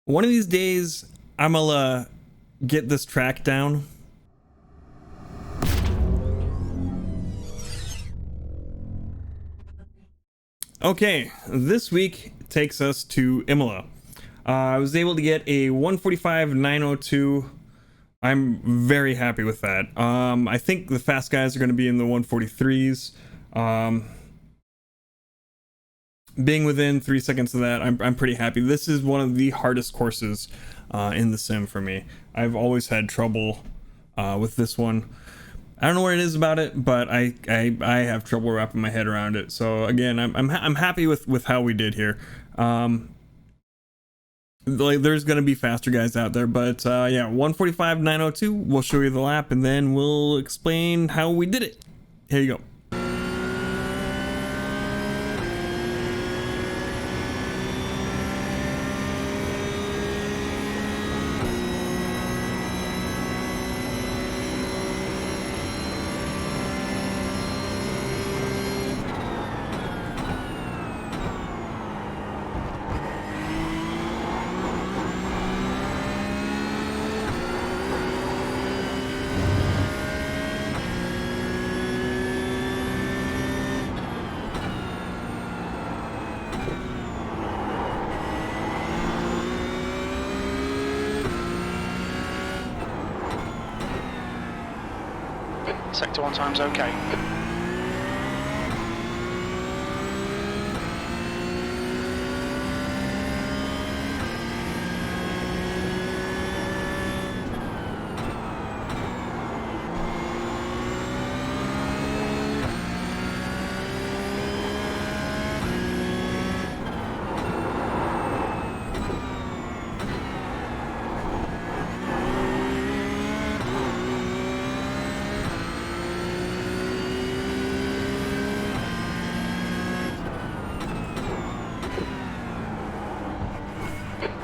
One of these days, I'm gonna get this track down. Okay, this week takes us to Imola. I was able to get a 145.902. I'm very happy with that. I think the fast guys are going to be in the 143s. Being within 3 seconds of that, I'm pretty happy. This is one of the hardest courses in the sim for me. I've always had trouble with this one. I don't know what it is about it, but I have trouble wrapping my head around it. So again, I'm happy with how we did here. Like there's gonna be faster guys out there, but yeah, 145.902. We'll show you the lap, and then we'll explain how we did it. Here you go. Sector 1 time's okay.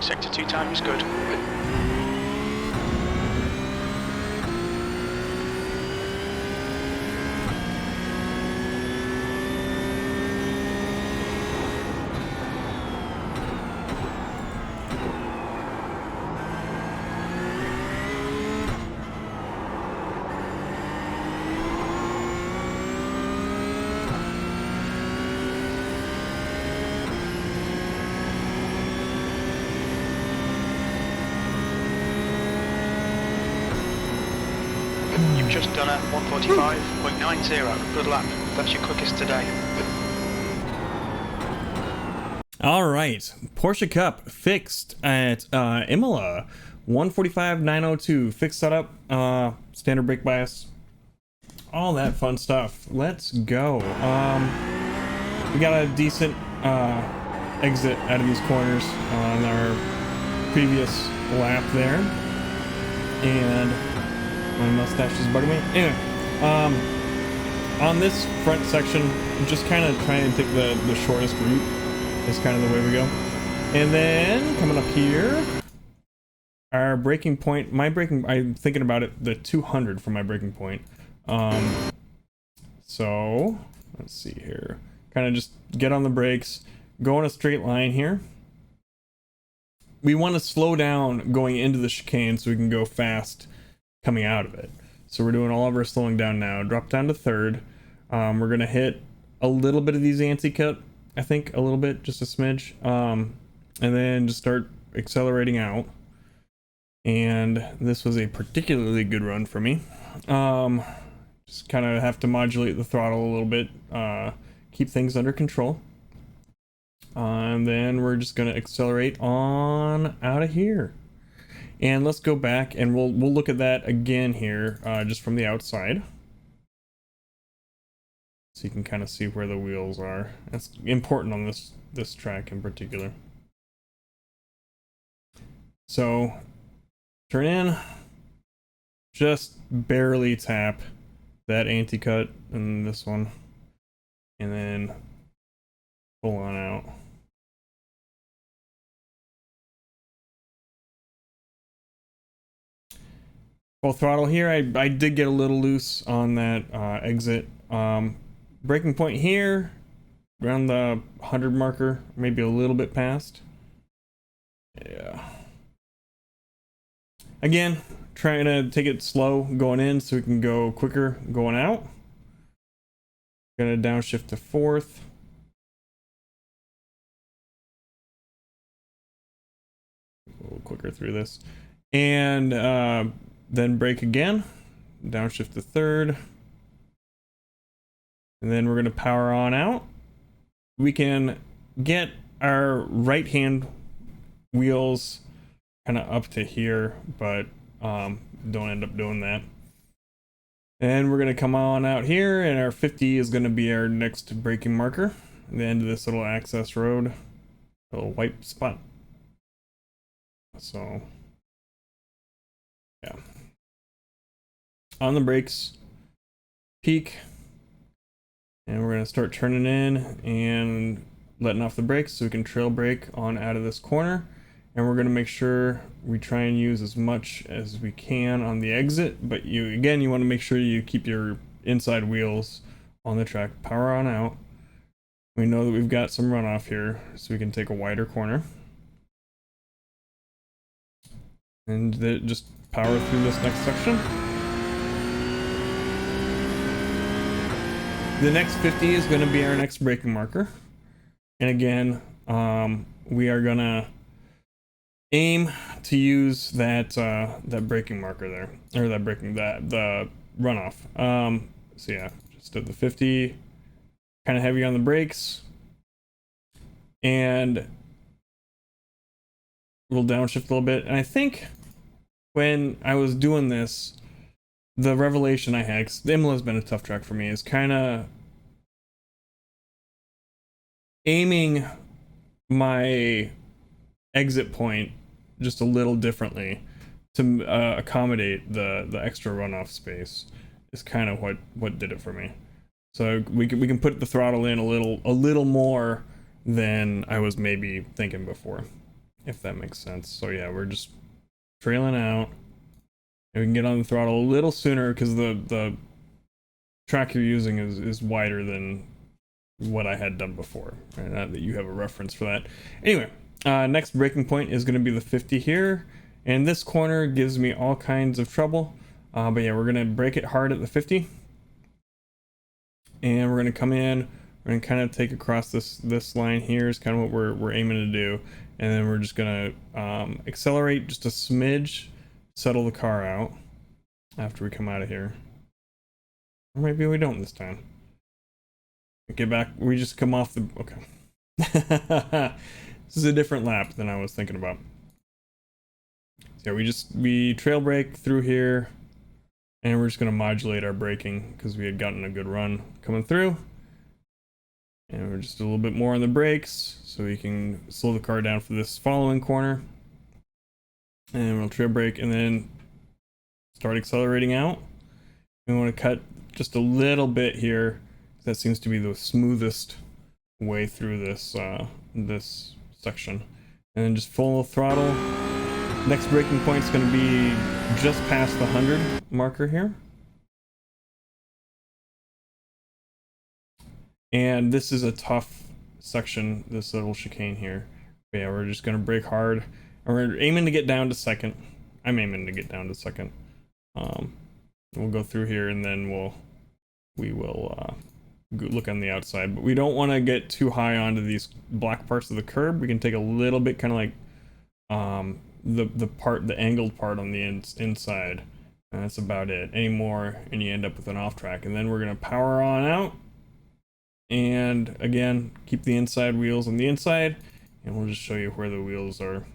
Sector 2 time is good. You've just done a 145.90. Good lap. That's your quickest today. All right, Porsche Cup fixed at Imola, 145.902. Fixed setup, standard brake bias, all that fun stuff. Let's go. We got a decent exit out of these corners on our previous lap there, and my mustache is bugging me. Anyway, on this front section, I'm just kind of trying to take the shortest route. Is kind of the way we go. And then coming up here, our braking point, I'm thinking about it, the 200 for my braking point. So let's see here, kind of just get on the brakes, go in a straight line here. We want to slow down going into the chicane so we can go fast coming out of it. So we're doing all of our slowing down now. Drop down to third. We're gonna hit a little bit of these anti-cut, I think a little bit, just a smidge, and then just start accelerating out. And this was a particularly good run for me. Just kind of have to modulate the throttle a little bit, keep things under control. And then we're just gonna accelerate on out of here. And let's go back and we'll look at that again here, just from the outside. So you can kind of see where the wheels are. That's important on this track in particular. So turn in, just barely tap that anti-cut and this one, and then pull on out. Full throttle here. I did get a little loose on that exit. Braking point here, around the 100 marker, maybe a little bit past. Yeah, Again, trying to take it slow going in so we can go quicker going out. Gonna downshift to fourth. A little quicker through this. And then brake again. Downshift to third. And then we're gonna power on out. We can get our right hand wheels kind of up to here, but don't end up doing that. And we're gonna come on out here, and our 50 is gonna be our next braking marker at the end of this little access road, little white spot. So yeah, on the brakes, peak, and we're gonna start turning in and letting off the brakes so we can trail brake on out of this corner. And we're going to make sure we try and use as much as we can on the exit, but you want to make sure you keep your inside wheels on the track. Power on out. We know that we've got some runoff here, so we can take a wider corner and just power through this next section. The next 50 is going to be our next braking marker, and again, we are gonna aim to use that braking marker there, or the runoff. So yeah, just at the 50, kind of heavy on the brakes, and we'll downshift a little bit. And I think when I was doing this, the revelation I had, because Imola's been a tough track for me, is kind of aiming my exit point just a little differently to accommodate the extra runoff space is kind of what did it for me. So we can put the throttle in a little more than I was maybe thinking before, if that makes sense. So yeah, we're just trailing out, and we can get on the throttle a little sooner because the track you're using is wider than what I had done before. Right? That you have a reference for that. Anyway. Next braking point is going to be the 50 here, and this corner gives me all kinds of trouble, but yeah, we're going to brake it hard at the 50, and we're going to come in, we're going to kind of take across this line here is kind of what we're aiming to do, and then we're just going to accelerate just a smidge, settle the car out after we come out of here, or maybe we don't this time. Get back, we just come off the, okay. This is a different lap than I was thinking about. So yeah, we trail brake through here, and we're just gonna modulate our braking because we had gotten a good run coming through. And we're just a little bit more on the brakes so we can slow the car down for this following corner. And we'll trail brake and then start accelerating out. We want to cut just a little bit here. That seems to be the smoothest way through this this section, and then just full throttle. Next braking point is going to be just past the 100 marker here, and this is a tough section, this little chicane here. But yeah, we're just going to brake hard, and we're aiming to get down to second. I'm aiming to get down to second. We'll go through here, and then we will look on the outside, but we don't want to get too high onto these black parts of the curb. We can take a little bit, kind of like the angled part on the inside, and that's about it. Any more and you end up with an off track. And then we're gonna power on out, and again keep the inside wheels on the inside, and we'll just show you where the wheels are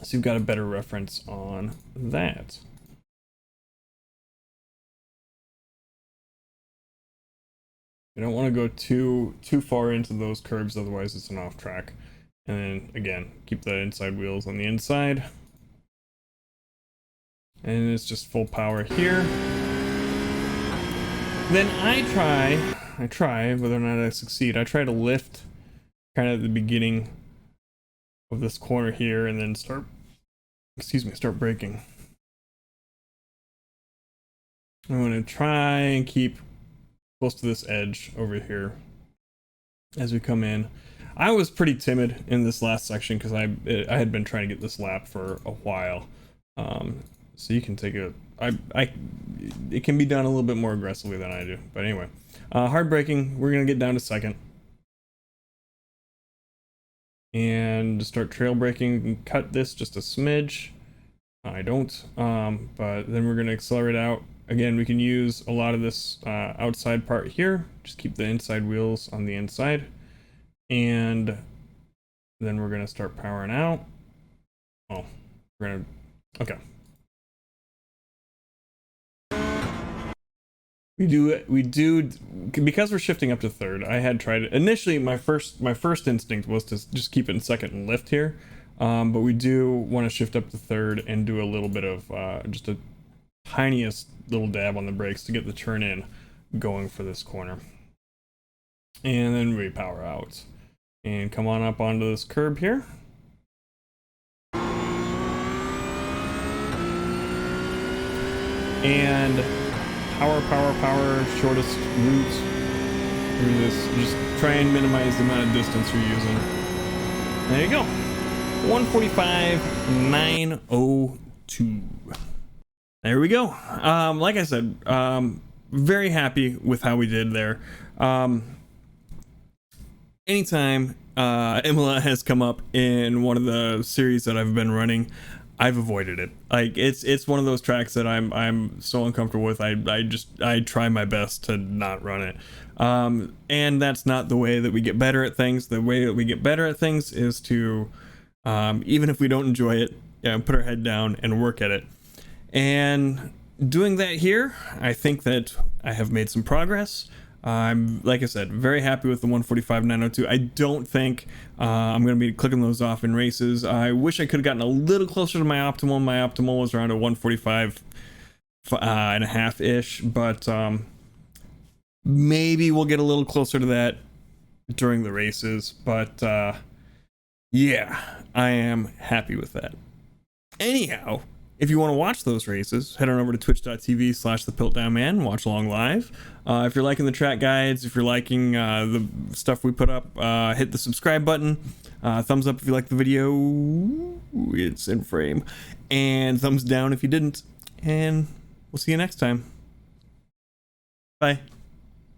so you've got a better reference on that. You don't want to go too far into those curves, otherwise it's an off track. And then again, keep the inside wheels on the inside. And it's just full power here. Then I try, whether or not I succeed, I try to lift kind of at the beginning of this corner here and then start braking. I'm going to try and keep close to this edge over here as we come in. I was pretty timid in this last section because I had been trying to get this lap for a while, So you can take a, it can be done a little bit more aggressively than I do. But anyway, hard braking, we're gonna get down to second. And to start trail braking, we can cut this just a smidge. I don't, but then we're gonna accelerate out. Again, we can use a lot of this outside part here. Just keep the inside wheels on the inside. And then we're gonna start powering out. Oh, we're gonna, okay. We do, because we're shifting up to third. I had tried it initially. My first instinct was to just keep it in second and lift here, but we do want to shift up to third and do a little bit of just a tiniest little dab on the brakes to get the turn in going for this corner, and then we power out and come on up onto this curb here. And power, shortest route through this. Just try and minimize the amount of distance you're using. There you go. 145.902. There we go. Like I said, very happy with how we did there. Anytime Imola has come up in one of the series that I've been running, I've avoided it. Like it's one of those tracks that I'm so uncomfortable with. I try my best to not run it. And that's not the way that we get better at things. The way that we get better at things is to, even if we don't enjoy it, put our head down and work at it. And doing that here, I think that I have made some progress. I'm, like I said, very happy with the 145.902. I don't think I'm going to be clicking those off in races. I wish I could have gotten a little closer to my optimal. My optimal was around a 145 and a half ish, but maybe we'll get a little closer to that during the races. But yeah, I am happy with that. Anyhow, if you want to watch those races, head on over to twitch.tv/thepiltdownman and watch along live. If you're liking the track guides, if you're liking the stuff we put up, hit the subscribe button. Thumbs up if you like the video. It's in frame. And thumbs down if you didn't. And we'll see you next time. Bye.